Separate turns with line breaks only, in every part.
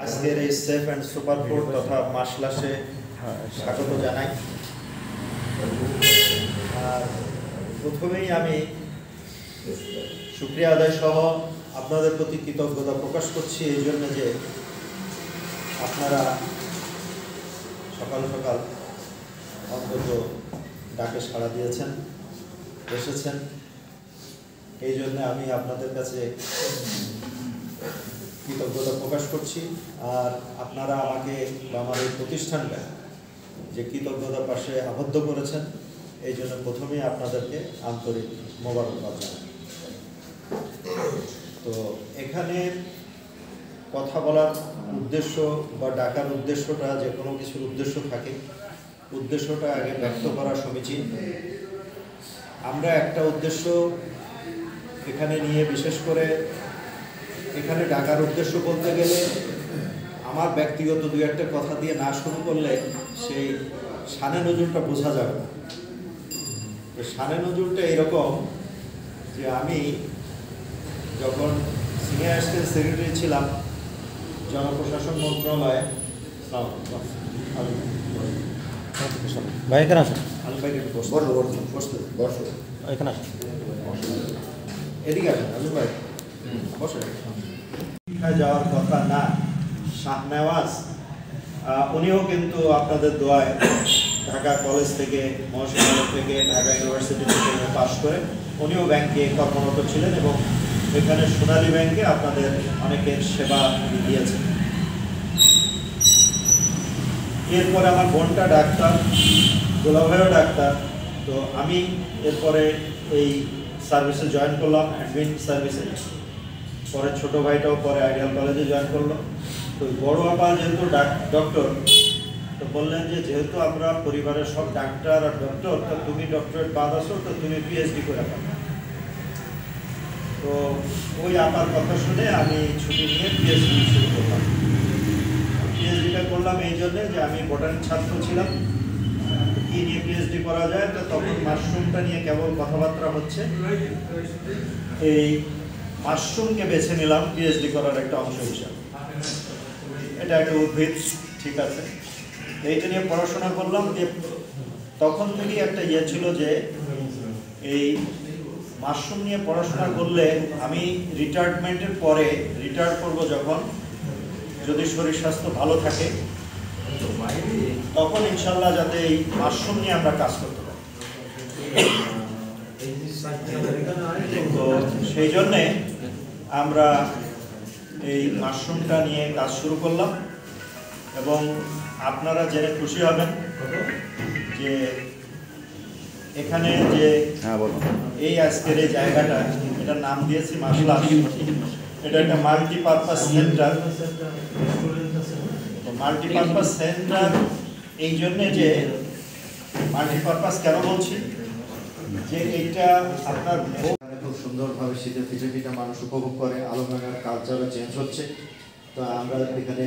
আজকের এই safe and super food তথা মাসলাসে স্বাগত জানাই। আর প্রথমেই আমি শুকরিয়া আদায় সহ আপনাদের প্রতি কৃতজ্ঞতা প্রকাশ করছি এই জন্য যে আপনারা সকাল সকাল অন্তত ডাকে সাড়া দিয়েছেন, এসেছেন। এই জন্য আমি আপনাদের কাছে কৃতজ্ঞতা প্রকাশ করছি। আর আপনারা আমাকে বা আমার এই প্রতিষ্ঠানটা যে কৃতজ্ঞতার পাশে আবদ্ধ করেছেন, এই জন্য প্রথমেই আপনাদেরকে আন্তরিক মোবারকবাদ জানাই। তো এখানে কথা বলার উদ্দেশ্য বা ডাকার উদ্দেশ্যটা, যে কোনো কিছুর উদ্দেশ্য থাকে, উদ্দেশ্যটা আগে ব্যক্ত করা সমীচীন। আমরা একটা উদ্দেশ্য এখানে নিয়ে, বিশেষ করে এখানে ডাকার উদ্দেশ্য বলতে গেলে আমার ব্যক্তিগত দু একটা কথা দিয়ে না শুরু করলে সেই শানে নজরুলটা বোঝা যাবে না। তো শানে নজরুলটা এরকম যে আমি যখন সিনিয়র অ্যাসিস্ট্যান্ট সেক্রেটারি ছিলাম জনপ্রশাসন মন্ত্রণালয়ে, এখানে এদিকে আসেন আলু ভাই, বসে যাওয়ার কথা না, শাহনেওয়াজ উনিও কিন্তু আপনাদের দোয়ায় ঢাকা কলেজ থেকে, মহাশিক্ষা থেকে, ঢাকা ইউনিভার্সিটি থেকে পাশ করে উনিও ব্যাংকে কর্মরত ছিলেন এবং এখানে সোনালী ব্যাংকে আপনাদের অনেকের সেবা দিয়েছেন। এরপরে আমার বোনটা ডাক্তার, গোলাভাইও ডাক্তার। তো আমি এরপরে এই সার্ভিসে জয়েন করলাম, অ্যাডমিন সার্ভিসে। পরে ছোটো ভাইটাও পরে আইডিয়াল কলেজে জয়েন করলো। তো বড় আপা যেহেতু ডক্টর, তো বললেন যে যেহেতু আমরা পরিবারের সব ডাক্তার আর ডক্টর, তো তুমি ডক্টরেট বাদ আসো, তো তুমি পিএইচডি করে পাবে। তো ওই আপার কথা শুনে আমি ছুটি নিয়ে পিএইচডি শুরু করলাম। পিএইচডিটা করলাম এই জন্যে যে আমি বোটানিক ছাত্র ছিলাম। কী নিয়ে পিএইচডি করা যায়, তো তখন মাশরুমটা নিয়ে কেবল কথাবার্তা হচ্ছে। এই মাশরুমকে বেছে নিলাম পিএইচডি করার একটা অংশ হিসাবে। এটা একটা উদ্ভিদ, ঠিক আছে, এইটা নিয়ে পড়াশোনা করলাম। যে তখন থেকেই একটা ইয়ে ছিল যে এই মাশরুম নিয়ে পড়াশোনা করলে আমি রিটায়ারমেন্টের পরে, রিটায়ার করবো যখন, যদি শরীর স্বাস্থ্য ভালো থাকে, তখন ইনশাল্লাহ যাতে এই মাশরুম নিয়ে আমরা কাজ করতে পারি। তো সেই জন্যে আমরা এই মাশরুমটা নিয়ে কাজ শুরু করলাম। এবং আপনারা জেনে খুশি হবেন যে এখানে যে এই আজকের এই জায়গাটা, এটার নাম দিয়েছি মাসলাস। এটা একটা মাল্টিপারপাস সেন্টার। মাল্টিপারপাস সেন্টার এই জন্যে যে মাল্টিপারপাস কেন বলছি, যে এইটা আপনার খুব সুন্দরভাবে শীতের পিঠা মানুষ উপভোগ করে। আলমডাঙ্গার কালচারও চেঞ্জ হচ্ছে। তো আমরা এখানে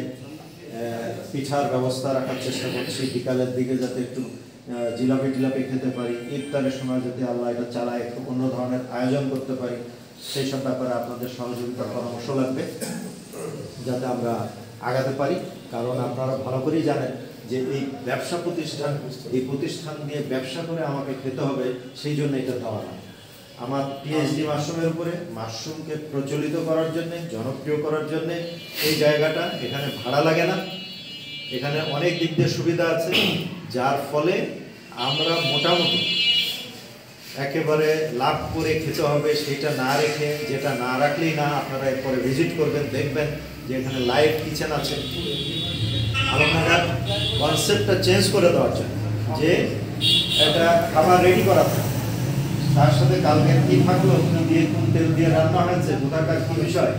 পিঠার ব্যবস্থা রাখার চেষ্টা করছি, বিকালের দিকে যাতে একটু জিলাপি টিলাপি খেতে পারি, ইফতারের সময় যদি আল্লাহ এটা চালায় একটু অন্য ধরনের আয়োজন করতে পারি, সেই সব ব্যাপারে আপনাদের সহযোগিতার পরামর্শ লাগবে যাতে আমরা আগাতে পারি। কারণ আপনারা ভালো করেই জানেন যে এই ব্যবসা প্রতিষ্ঠান, এই প্রতিষ্ঠান দিয়ে ব্যবসা করে আমাকে খেতে হবে, সেই জন্য এটা দেওয়া না। আমার পিএইচডি মাশরুমের উপরে, মাশরুমকে প্রচলিত করার জন্যে, জনপ্রিয় করার জন্যে এই জায়গাটা, এখানে ভাড়া লাগে না, এখানে অনেক দিক দিয়ে সুবিধা আছে, যার ফলে আমরা মোটামুটি একেবারে লাভ করে খেতে হবে সেটা না রেখে, যেটা না রাখলেই না, আপনারা এরপরে ভিজিট করবেন, দেখবেন যে এখানে লাইভ কিচেন আছে। আলমডাঙ্গার কনসেপ্টটা চেঞ্জ করে দেওয়ার জন্য, যে এটা খাবার রেডি করা থাকে, তার সাথে কালকে কী থাকলো, কী দিয়ে কোন তেল দিয়ে রান্না হয়েছে, কোথাকার কী বিষয়।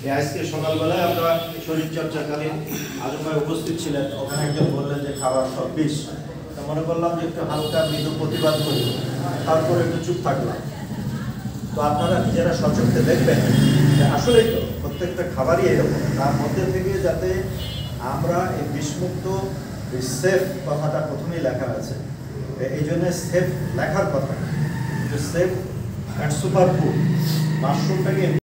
এই আজকে সকালবেলায় আমরা শরীরচর্চাকালীন আজম ভাই উপস্থিত ছিলেন, ওখানে একজন বললেন যে খাবার সব বিষ। তো মনে করলাম যে একটু হালকা মৃদু প্রতিবাদ করি, তারপরে একটু চুপ থাকলাম। তো আপনারা নিজেরা সচক্ষে দেখবেন যে আসলেই তো প্রত্যেকটা খাবারই এরকম। তার মধ্যে থেকে যাতে আমরা এই বিষমুক্ত, সেফ কথাটা প্রথমেই লেখা আছে, এই জন্য সেফ লেখার কথা, সেফ অ্যান্ড সুপার ফুড মাশরুমটাকে